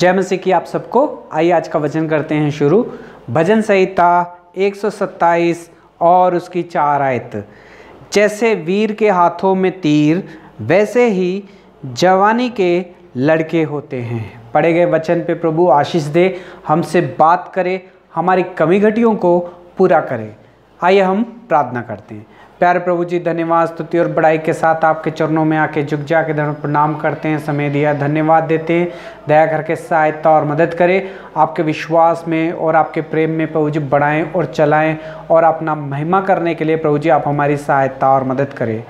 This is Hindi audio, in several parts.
जय मसीह की आप सबको। आइए आज का वचन करते हैं शुरू। भजन संहिता 127 और उसकी 4 आयत। जैसे वीर के हाथों में तीर, वैसे ही जवानी के लड़के होते हैं। पढ़े गए वचन पे प्रभु आशीष दे, हमसे बात करे, हमारी कमी घटियों को पूरा करे। आइए हम प्रार्थना करते हैं। प्यारे प्रभु जी, धन्यवाद, स्तुति और बड़ाई के साथ आपके चरणों में आके झुक जा के धर्म प्रणाम करते हैं। समय दिया धन्यवाद देते हैं। दया करके सहायता और मदद करें, आपके विश्वास में और आपके प्रेम में प्रभु जी बढ़ाएं और चलाएं, और अपना महिमा करने के लिए प्रभु जी आप हमारी सहायता और मदद करें,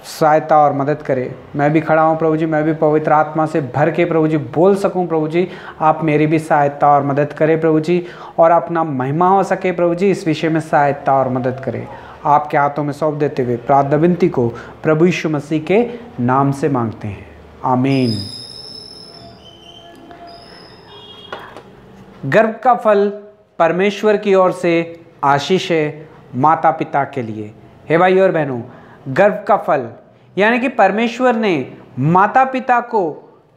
सहायता और मदद करें। मैं भी खड़ा हूँ प्रभु जी, मैं भी पवित्र आत्मा से भर के प्रभु जी बोल सकूँ। प्रभु जी आप मेरी भी सहायता और मदद करें प्रभु जी, और अपना महिमा हो सके प्रभु जी, इस विषय में सहायता और मदद करें। आपके हाथों में सौंप देते हुए प्रार्थना विनती को प्रभु यीशु मसीह के नाम से मांगते हैं, आमीन। गर्भ का फल परमेश्वर की ओर से आशीष है माता पिता के लिए। हे भाई और बहनों, गर्भ का फल यानी कि परमेश्वर ने माता पिता को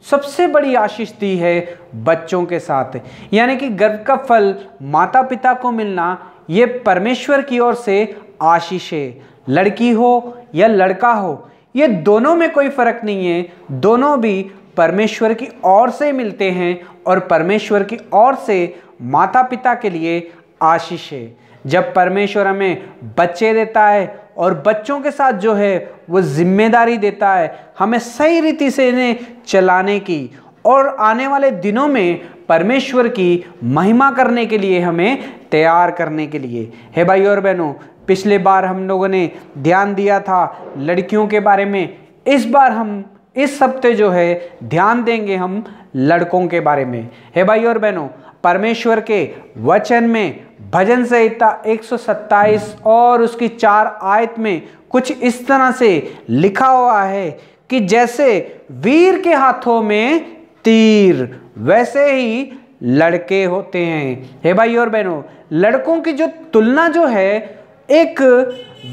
सबसे बड़ी आशीष दी है बच्चों के साथ। यानी कि गर्भ का फल माता पिता को मिलना ये परमेश्वर की ओर से आशीष है। लड़की हो या लड़का हो, ये दोनों में कोई फर्क नहीं है, दोनों भी परमेश्वर की ओर से मिलते हैं और परमेश्वर की ओर से माता पिता के लिए आशीष है। जब परमेश्वर हमें बच्चे देता है और बच्चों के साथ जो है वो जिम्मेदारी देता है हमें सही रीति से इन्हें चलाने की, और आने वाले दिनों में परमेश्वर की महिमा करने के लिए हमें तैयार करने के लिए। हे भाई और बहनों, पिछले बार हम लोगों ने ध्यान दिया था लड़कियों के बारे में। इस बार हम इस हफ्ते जो है ध्यान देंगे हम लड़कों के बारे में। हे भाई और बहनों, परमेश्वर के वचन में भजन संहिता 127 और उसकी 4 आयत में कुछ इस तरह से लिखा हुआ है कि जैसे वीर के हाथों में तीर, वैसे ही लड़के होते हैं। हे भाई और बहनों, लड़कों की जो तुलना जो है एक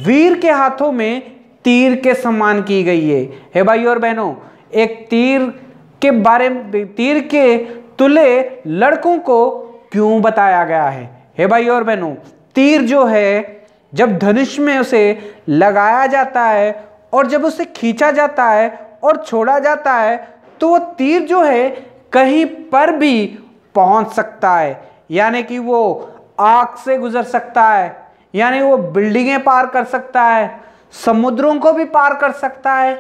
वीर के हाथों में तीर के समान की गई है। हे भाई और बहनों, एक तीर के बारे में, तीर के तुले लड़कों को क्यों बताया गया है? हे भाई और बहनों, तीर जो है जब धनुष में उसे लगाया जाता है और जब उसे खींचा जाता है और छोड़ा जाता है तो वो तीर जो है कहीं पर भी पहुंच सकता है। यानी कि वो आग से गुजर सकता है, यानी वो बिल्डिंगें पार कर सकता है, समुद्रों को भी पार कर सकता है।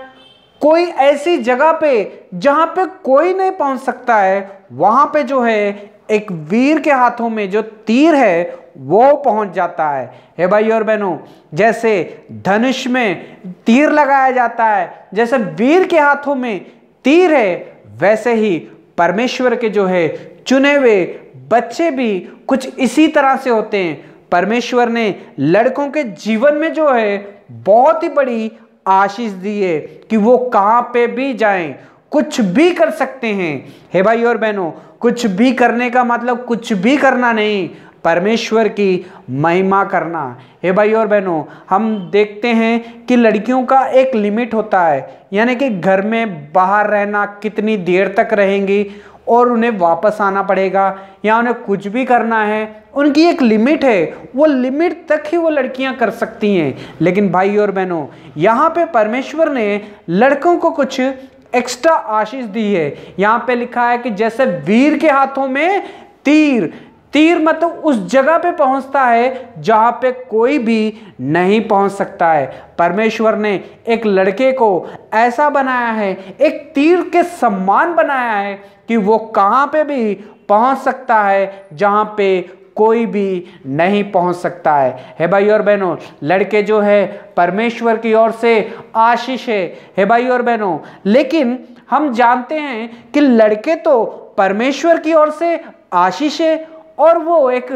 कोई ऐसी जगह पे जहां पे कोई नहीं पहुंच सकता है, वहां पे जो है एक वीर के हाथों में जो तीर है वो पहुंच जाता है। हे भाई और बहनों, जैसे धनुष में तीर लगाया जाता है, जैसे वीर के हाथों में तीर है, वैसे ही परमेश्वर के जो है चुने हुए बच्चे भी कुछ इसी तरह से होते हैं। परमेश्वर ने लड़कों के जीवन में जो है बहुत ही बड़ी आशीष दी है कि वो कहां पे भी जाएं, कुछ भी कर सकते हैं। हे भाई और बहनों, कुछ भी करने का मतलब कुछ भी करना नहीं, परमेश्वर की महिमा करना। हे भाई और बहनों, हम देखते हैं कि लड़कियों का एक लिमिट होता है, यानी कि घर में बाहर रहना कितनी देर तक रहेंगी और उन्हें वापस आना पड़ेगा या उन्हें कुछ भी करना है, उनकी एक लिमिट है, वो लिमिट तक ही वो लड़कियां कर सकती हैं। लेकिन भाई और बहनों, यहाँ पे परमेश्वर ने लड़कों को कुछ एक्स्ट्रा आशीष दी है। यहाँ पे लिखा है कि जैसे वीर के हाथों में तीर, तीर मतलब उस जगह पे पहुंचता है जहां पे कोई भी नहीं पहुंच सकता है। परमेश्वर ने एक लड़के को ऐसा बनाया है, एक तीर के समान बनाया है कि वो कहां पे भी पहुंच सकता है जहां पे कोई भी नहीं पहुंच सकता है। हे भाई और बहनों, लड़के जो है परमेश्वर की ओर से आशीष है। हे भाई और बहनों, लेकिन हम जानते हैं कि लड़के तो परमेश्वर की ओर से आशीष है और वो एक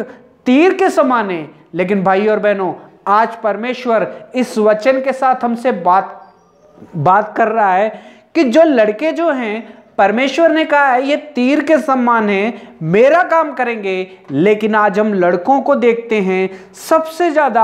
तीर के समान है। लेकिन भाई और बहनों, आज परमेश्वर इस वचन के साथ हमसे बात कर रहा है कि जो लड़के जो हैं, परमेश्वर ने कहा है ये तीर के समान है, मेरा काम करेंगे। लेकिन आज हम लड़कों को देखते हैं सबसे ज्यादा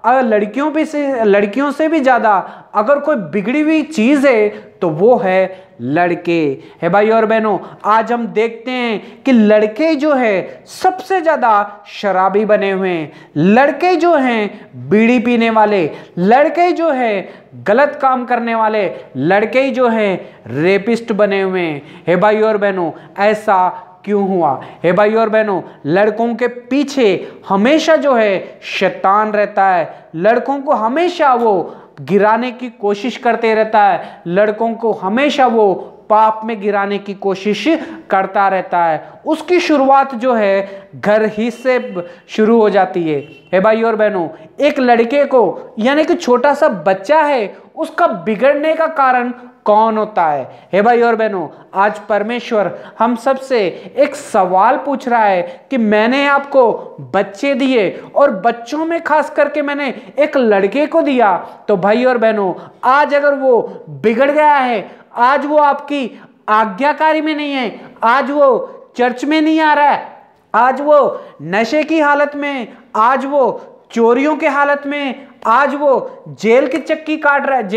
लड़कियों से भी ज़्यादा अगर कोई बिगड़ी हुई चीज़ है तो वो है लड़के। है भाई और बहनों, आज हम देखते हैं कि लड़के जो है सबसे ज़्यादा शराबी बने हुए हैं, लड़के जो हैं बीड़ी पीने वाले, लड़के जो है गलत काम करने वाले, लड़के जो हैं रेपिस्ट बने हुए हैं। है भाई और बहनों, ऐसा क्यों हुआ? हे भाई और बहनों, लड़कों के पीछे हमेशा जो है शैतान रहता है, लड़कों को हमेशा वो गिराने की कोशिश करते रहता है, लड़कों को हमेशा वो पाप में गिराने की कोशिश करता रहता है। उसकी शुरुआत जो है घर ही से शुरू हो जाती है। हे भाई और बहनों, एक लड़के को यानी कि छोटा सा बच्चा है, उसका बिगड़ने का कारण कौन होता है? हे भाई और बहनों, आज परमेश्वर हम सबसे एक सवाल पूछ रहा है कि मैंने आपको बच्चे दिए और बच्चों में खास करके मैंने एक लड़के को दिया, तो भाई और बहनों आज अगर वो बिगड़ गया है, आज वो आपकी आज्ञाकारी में नहीं है, आज वो चर्च में नहीं आ रहा है, आज वो नशे की हालत में, आज वो चोरियों के हालत में, आज वो जेल की चक्की काट रहा है,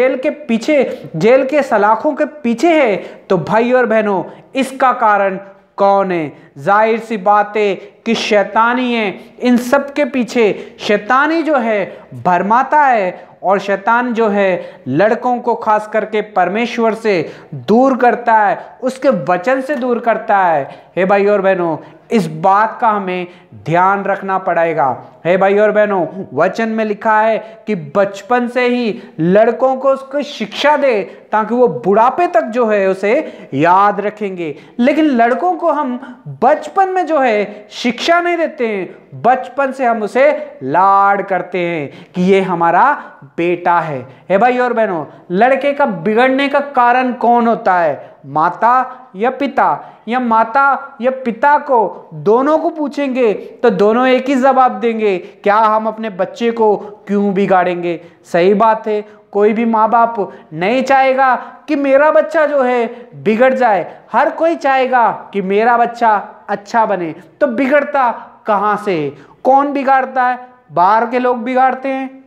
जेल के सलाखों के पीछे है, तो भाई और बहनों इसका कारण कौन है? जाहिर सी बात है कि शैतानी है। इन सब के पीछे शैतानी जो है भरमाता है, और शैतान जो है लड़कों को खास करके परमेश्वर से दूर करता है, उसके वचन से दूर करता है। हे भाई और बहनों, इस बात का हमें ध्यान रखना पड़ेगा। हे भाई और बहनों, वचन में लिखा है कि बचपन से ही लड़कों को उसको शिक्षा दे ताकि वो बुढ़ापे तक जो है उसे याद रखेंगे। लेकिन लड़कों को हम बचपन में जो है शिक्षा नहीं देते हैं, बचपन से हम उसे लाड करते हैं कि ये हमारा बेटा है। हे भाई और बहनों, लड़के का बिगड़ने का कारण कौन होता है? माता या पिता? या माता या पिता को दोनों को पूछेंगे तो दोनों एक ही जवाब देंगे, क्या हम अपने बच्चे को क्यों बिगाड़ेंगे? सही बात है, कोई भी माँ बाप नहीं चाहेगा कि मेरा बच्चा जो है बिगड़ जाए, हर कोई चाहेगा कि मेरा बच्चा अच्छा बने। तो बिगड़ता कहाँ से? कौन बिगाड़ता है? बाहर के लोग बिगाड़ते हैं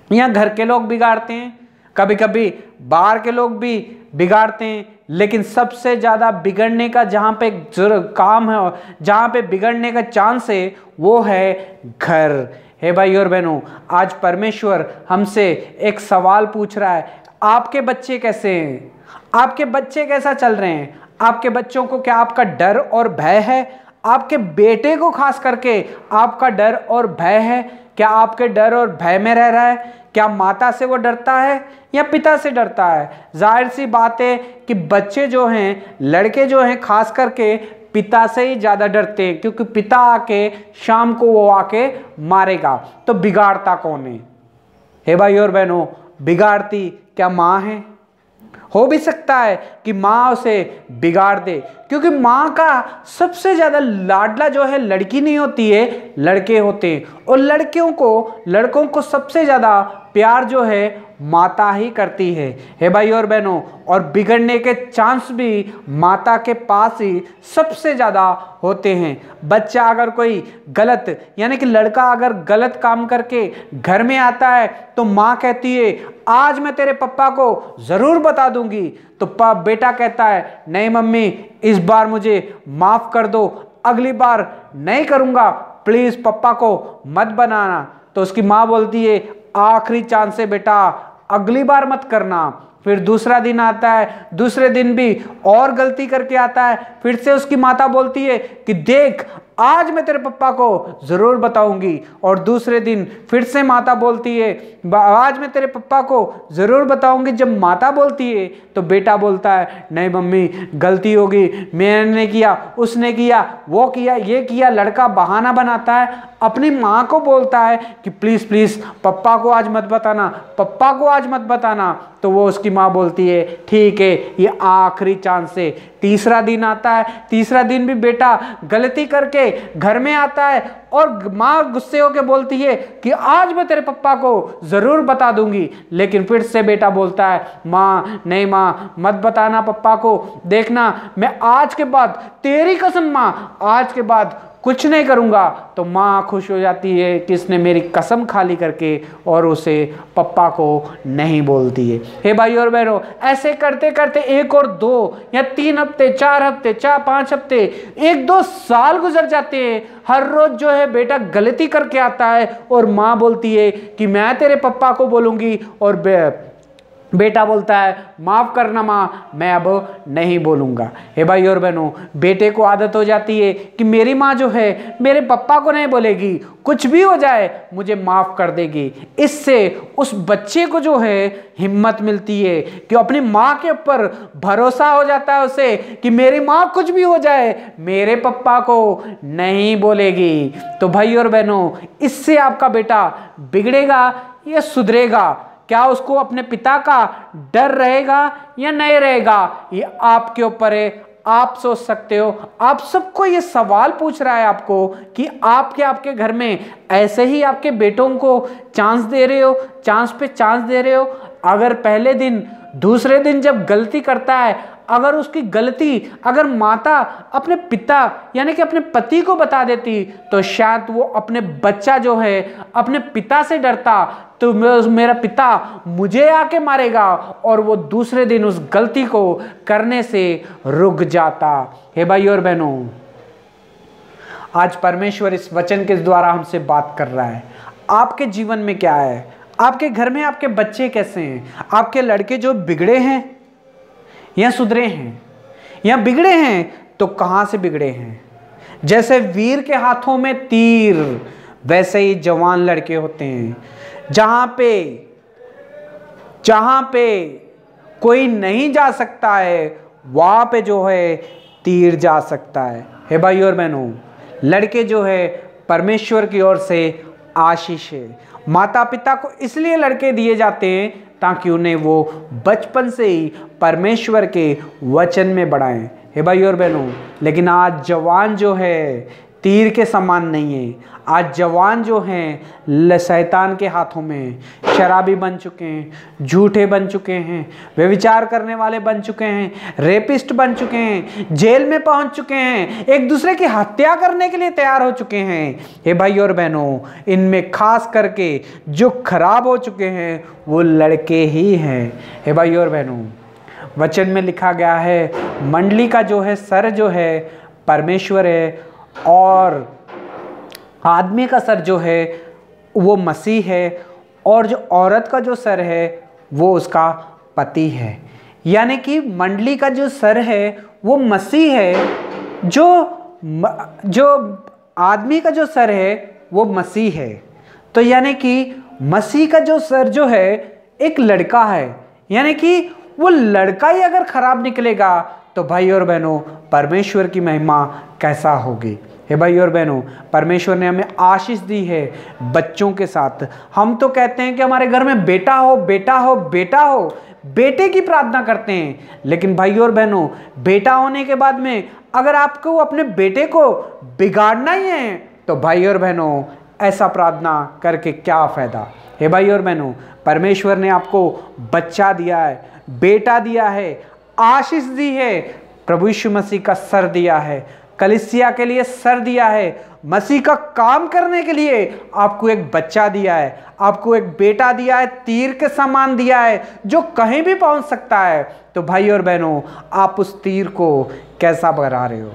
या घर के लोग बिगाड़ते हैं? कभी कभी बाहर के लोग भी बिगाड़ते हैं, लेकिन सबसे ज़्यादा बिगड़ने का जहाँ पे काम है, जहाँ पे बिगड़ने का चांस है, वो है घर। हे भाई और बहनों, आज परमेश्वर हमसे एक सवाल पूछ रहा है, आपके बच्चे कैसे हैं? आपके बच्चे कैसा चल रहे हैं? आपके बच्चों को क्या आपका डर और भय है? आपके बेटे को खास करके आपका डर और भय है? क्या आपके डर और भय में रह रहा है? क्या माता से वो डरता है या पिता से डरता है? जाहिर सी बात है कि बच्चे जो हैं, लड़के जो हैं, खास करके पिता से ही ज़्यादा डरते हैं, क्योंकि पिता आके शाम को वो आके मारेगा। तो बिगाड़ता कौन है? हे भाई और बहनों, बिगाड़ती क्या माँ है? हो भी सकता है कि माँ उसे बिगाड़ दे, क्योंकि माँ का सबसे ज़्यादा लाडला जो है लड़की नहीं होती है, लड़के होते हैं। और लड़कों को सबसे ज़्यादा प्यार जो है माता ही करती है। हे भाई और बहनों, और बिगड़ने के चांस भी माता के पास ही सबसे ज़्यादा होते हैं। बच्चा अगर कोई गलत यानी कि लड़का अगर गलत काम करके घर में आता है तो माँ कहती है आज मैं तेरे पापा को ज़रूर बता दूंगी। तो बेटा कहता है नहीं मम्मी, इस बार मुझे माफ़ कर दो, अगली बार नहीं करूँगा, प्लीज़ पापा को मत बनाना। तो उसकी माँ बोलती है आखिरी चांस है बेटा, अगली बार मत करना। फिर दूसरा दिन आता है, दूसरे दिन भी और गलती करके आता है, फिर से उसकी माता बोलती है कि देख आज मैं तेरे पापा को ज़रूर बताऊंगी। और दूसरे दिन फिर से माता बोलती है आज मैं तेरे पापा को ज़रूर बताऊंगी। जब माता बोलती है तो बेटा बोलता है नहीं मम्मी गलती होगी, मैंने किया, उसने किया, वो किया, ये किया। लड़का बहाना बनाता है, अपनी माँ को बोलता है कि प्लीज़ प्लीज़ पप्पा को आज मत बताना, पप्पा को आज मत बताना। तो वो उसकी माँ बोलती है ठीक है ये आखिरी चांस है। तीसरा दिन आता है, तीसरा दिन भी बेटा गलती करके घर में आता है और माँ गुस्से होकर बोलती है कि आज मैं तेरे पप्पा को ज़रूर बता दूंगी। लेकिन फिर से बेटा बोलता है माँ नहीं माँ मत बताना पप्पा को, देखना मैं आज के बाद तेरी कसम माँ, आज के बाद कुछ नहीं करूँगा, तो माँ खुश हो जाती है कि इसने मेरी कसम खाली करके और उसे पप्पा को नहीं बोलती है। हे भाई और बहनों, ऐसे करते करते 1 और 2 या 3 हफ्ते, 4 हफ्ते, 5 हफ्ते, 1-2 साल गुजर जाते हैं। हर रोज जो है बेटा गलती करके आता है और माँ बोलती है कि मैं तेरे पप्पा को बोलूँगी, और बेटा बोलता है माफ़ करना माँ, मैं अब नहीं बोलूँगा। हे भाई और बहनों, बेटे को आदत हो जाती है कि मेरी माँ जो है मेरे पप्पा को नहीं बोलेगी, कुछ भी हो जाए मुझे माफ़ कर देगी। इससे उस बच्चे को जो है हिम्मत मिलती है कि अपनी माँ के ऊपर भरोसा हो जाता है उसे कि मेरी माँ कुछ भी हो जाए मेरे पप्पा को नहीं बोलेगी। तो भाई और बहनों, इससे आपका बेटा बिगड़ेगा या सुधरेगा? क्या उसको अपने पिता का डर रहेगा या नहीं रहेगा, ये आपके ऊपर है, आप सोच सकते हो। आप सबको ये सवाल पूछ रहा है आपको कि आपके घर में ऐसे ही आपके बेटों को चांस दे रहे हो, चांस पे चांस दे रहे हो? अगर पहले दिन दूसरे दिन जब गलती करता है, अगर उसकी गलती अगर माता अपने पिता यानी कि अपने पति को बता देती, तो शायद वो अपने बच्चा जो है अपने पिता से डरता, तो मेरा पिता मुझे आके मारेगा, और वो दूसरे दिन उस गलती को करने से रुक जाता। हे भाई और बहनों, आज परमेश्वर इस वचन के द्वारा हमसे बात कर रहा है। आपके जीवन में क्या है? आपके घर में आपके बच्चे कैसे हैं? आपके लड़के जो बिगड़े हैं या सुधरे हैं? या बिगड़े हैं तो कहाँ से बिगड़े हैं? जैसे वीर के हाथों में तीर, वैसे ही जवान लड़के होते हैं। जहाँ पे कोई नहीं जा सकता है, वहाँ पे जो है तीर जा सकता है। हे भाई और बहनों, लड़के जो है परमेश्वर की ओर से आशीष है। माता पिता को इसलिए लड़के दिए जाते हैं ताकि उन्हें वो बचपन से ही परमेश्वर के वचन में बढ़ाएं। हे भाई और बहनों, लेकिन आज जवान जो है तीर के समान नहीं है। आज जवान जो हैं शैतान के हाथों में शराबी बन चुके हैं, झूठे बन चुके हैं, व्यभिचार करने वाले बन चुके हैं, रेपिस्ट बन चुके हैं, जेल में पहुंच चुके हैं, एक दूसरे की हत्या करने के लिए तैयार हो चुके हैं। हे भाई और बहनों, इनमें खास करके जो खराब हो चुके हैं वो लड़के ही हैं। हे भाई और बहनों, वचन में लिखा गया है मंडली का जो है सर जो है परमेश्वर है, और आदमी का सर जो है वो मसीह है, और जो औरत का जो सर है वो उसका पति है। यानी कि मंडली का जो सर है वो मसीह है, जो आदमी का जो सर है वो मसीह है। तो यानी कि मसीह का जो सर जो है एक लड़का है, यानी कि वो लड़का ही अगर खराब निकलेगा तो भाई और बहनों परमेश्वर की महिमा कैसा होगी। हे भाई और बहनों, परमेश्वर ने हमें आशीष दी है बच्चों के साथ। हम तो कहते हैं कि हमारे घर में बेटा हो, बेटा हो, बेटा हो, बेटे की प्रार्थना करते हैं, लेकिन भाई और बहनों बेटा होने के बाद में अगर आपको अपने बेटे को बिगाड़ना ही है तो भाई और बहनों ऐसा प्रार्थना करके क्या फ़ायदा। हे भाई और बहनों, परमेश्वर ने आपको बच्चा दिया है, बेटा दिया है, आशीष दी है, प्रभु यीशु मसीह का सर दिया है, कलीसिया के लिए सर दिया है, मसीह का काम करने के लिए आपको एक बच्चा दिया है, आपको एक बेटा दिया है, तीर के समान दिया है जो कहीं भी पहुंच सकता है। तो भाई और बहनों, आप उस तीर को कैसा बढ़ा रहे हो?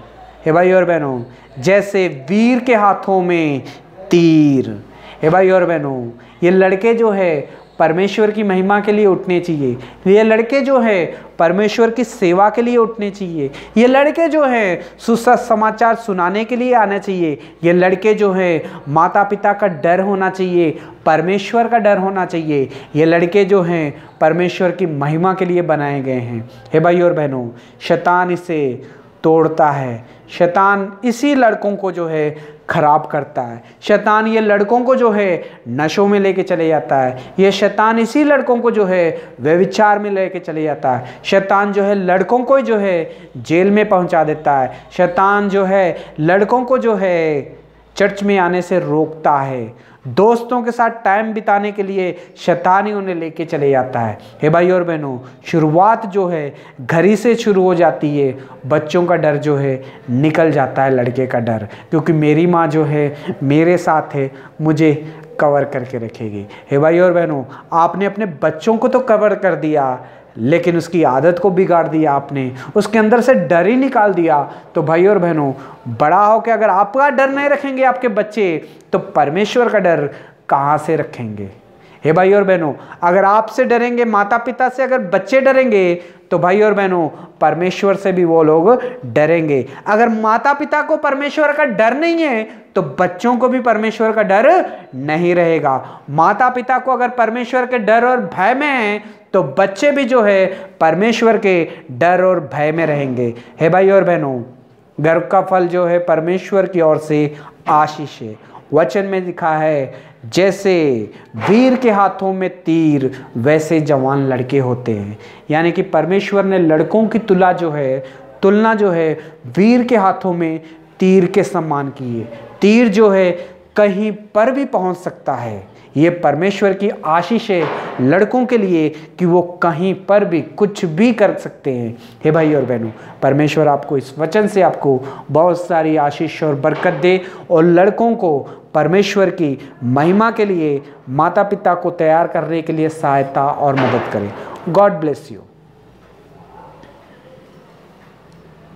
हे भाई और बहनों, जैसे वीर के हाथों में तीर। हे भाई और बहनों, ये लड़के जो है परमेश्वर की महिमा के लिए उठने चाहिए। ये लड़के जो है परमेश्वर की सेवा के लिए उठने चाहिए। ये लड़के जो है सुसमाचार सुनाने के लिए आना चाहिए। ये लड़के जो है माता पिता का डर होना चाहिए, परमेश्वर का डर होना चाहिए। ये लड़के जो हैं परमेश्वर की महिमा के लिए बनाए गए हैं। हे भाई और बहनों, शैतान इसे तोड़ता है, शैतान इसी लड़कों को जो है खराब करता है। शैतान ये लड़कों को जो है नशों में लेके चले जाता है। ये शैतान इसी लड़कों को जो है व्यभिचार में लेके चले जाता है। शैतान जो है लड़कों को जो है जेल में पहुंचा देता है। शैतान जो है लड़कों को जो है चर्च में आने से रोकता है। दोस्तों के साथ टाइम बिताने के लिए शैतानी उन्हें लेके चले जाता है। हे भाई और बहनों, शुरुआत जो है घर ही से शुरू हो जाती है। बच्चों का डर जो है निकल जाता है, लड़के का डर, क्योंकि मेरी माँ जो है मेरे साथ है, मुझे कवर करके रखेगी। हे भाई और बहनों, आपने अपने बच्चों को तो कवर कर दिया, लेकिन उसकी आदत को बिगाड़ दिया आपने, उसके अंदर से डर ही निकाल दिया। तो भाई और बहनों, बड़ा हो के अगर आपका डर नहीं रखेंगे आपके बच्चे, तो परमेश्वर का डर कहाँ से रखेंगे। हे भाई और बहनों, अगर आपसे डरेंगे, माता पिता से अगर बच्चे डरेंगे, तो भाई और बहनों परमेश्वर से भी वो लोग डरेंगे। अगर माता पिता को परमेश्वर का डर नहीं है, तो बच्चों को भी परमेश्वर का डर नहीं रहेगा। माता पिता को अगर परमेश्वर के डर और भय में है, तो बच्चे भी जो है परमेश्वर के डर और भय में रहेंगे। हे भाई और बहनों, गर्व का फल जो है परमेश्वर की ओर से आशीष है। वचन में लिखा है, जैसे वीर के हाथों में तीर, वैसे जवान लड़के होते हैं। यानी कि परमेश्वर ने लड़कों की तुलना जो है वीर के हाथों में तीर के समान की है। तीर जो है कहीं पर भी पहुंच सकता है। ये परमेश्वर की आशीष है लड़कों के लिए कि वो कहीं पर भी कुछ भी कर सकते हैं। हे भाई और बहनों, परमेश्वर आपको इस वचन से आपको बहुत सारी आशीष और बरकत दे, और लड़कों को परमेश्वर की महिमा के लिए, माता पिता को तैयार करने के लिए सहायता और मदद करे। God bless you.